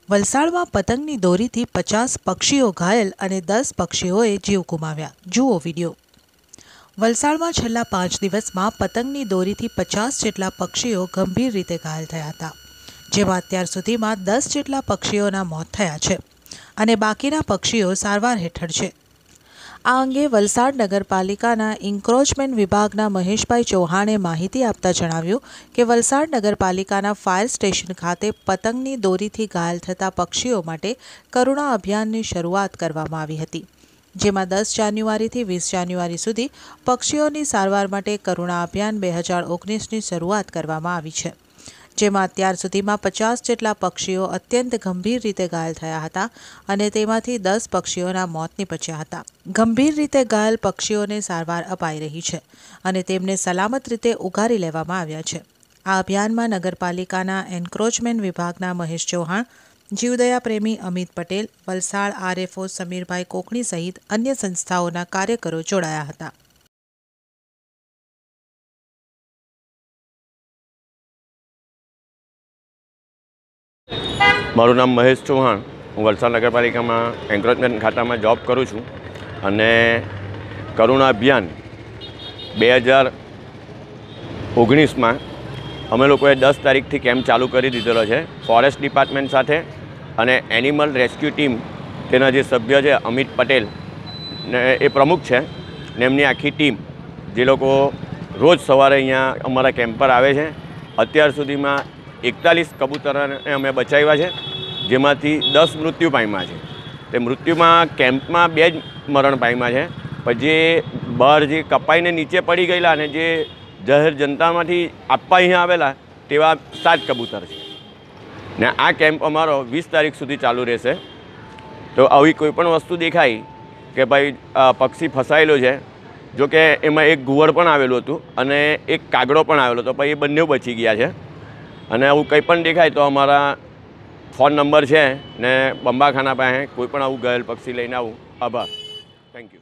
વલસાડમાં પતંગની દોરીથી 50 પક્ષીઓ ઘાયલ અને 10 પક્ષીઓએ જીવ ગુમાવ્યા। જુઓ વિડીયો। વલસાડમાં છેલ્લા 5 દિવસમાં પતંગની દોરીથી 50 જેટલા પક્ષીઓ ગંભીર રીતે ઘાયલ થયા હતા, જેમાં અત્યાર સુધીમાં 10 જેટલા પક્ષીઓના મોત થયા છે અને બાકીના પક્ષીઓ સારવાર હેઠળ છે। આ અંગે વલસાડ નગરપાલિકાના ઇન્ક્રોચમેન્ટ વિભાગના મહેશભાઈ ચૌહાણે માહિતી આપતા જણાવ્યું કે વલસાડ નગરપાલિકાના ફાયર સ્ટેશન ખાતે પતંગની દોરીથી ઘાયલ થતા પક્ષીઓ માટે કરુણા અભિયાનની શરૂઆત કરવામાં આવી હતી, જેમાં 10 જાન્યુઆરીથી 20 જાન્યુઆરી સુધી પક્ષીઓની સારવાર માટે કરુણા અભિયાન 2019ની શરૂઆત કરવામાં આવી છે, જેમાં અત્યાર સુધીમાં 50 જેટલા પક્ષીઓ અત્યંત ગંભીર રીતે ઘાયલ થયા હતા અને તેમાંથી 10 પક્ષીઓના મોત નીપજ્યા હતા। ગંભીર રીતે ઘાયલ પક્ષીઓને સારવાર અપાઈ રહી છે અને તેમને સલામત રીતે ઉગારી લેવામાં આવ્યા છે। આ અભિયાનમાં નગરપાલિકાના એન્ક્રોચમેન્ટ વિભાગના મહેશ ચૌહાણ, જીવદયા પ્રેમી અમિત પટેલ, વલસાડ આરએફઓ સમીરભાઈ કોકણી સહિત અન્ય સંસ્થાઓના કાર્યકરો જોડાયા હતા। મારું નામ મહેશ ચૌહાણ, હું વલસાડ નગરપાલિકામાં એન્ક્રોચમેન્ટ ખાતામાં જોબ કરું છું અને કરુણા અભિયાન 2019માં અમે લોકોએ 10 તારીખથી કેમ્પ ચાલુ કરી દીધેલો છે ફોરેસ્ટ ડિપાર્ટમેન્ટ સાથે અને એનિમલ રેસ્ક્યુ ટીમ તેના જે સભ્ય છે અમિત પટેલ ને એ પ્રમુખ છે ને એમની આખી ટીમ જે લોકો રોજ સવારે અહીંયા અમારા કેમ્પ પર આવે છે। અત્યાર સુધીમાં 41 કબૂતરોને અમે બચાવ્યા છે, જેમાંથી 10 મૃત્યુ પામ્યા છે। તે મૃત્યુમાં કેમ્પમાં 2 જ મરણ પામ્યા છે, પણ જે બહાર જે કપાઈને નીચે પડી ગયેલા અને જે જાહેર જનતામાંથી આપવા અહીંયા આવેલા તેવા 7 કબૂતર છે ને આ કેમ્પ અમારો 20 તારીખ સુધી ચાલુ રહેશે। તો આવી કોઈ પણ વસ્તુ દેખાય કે ભાઈ પક્ષી ફસાયેલો છે, જો કે એમાં એક ઘુવડ પણ આવેલું હતું અને એક કાગડો પણ આવેલો હતો, પણ એ બંને બચી ગયા છે। અને આવું કંઈ પણ દેખાય તો અમારા ફોન નંબર છે ને બંબાખાના પાસે કોઈ પણ આવું ઘાયલ પક્ષી લઈને આવું। આભાર, થેન્ક યુ।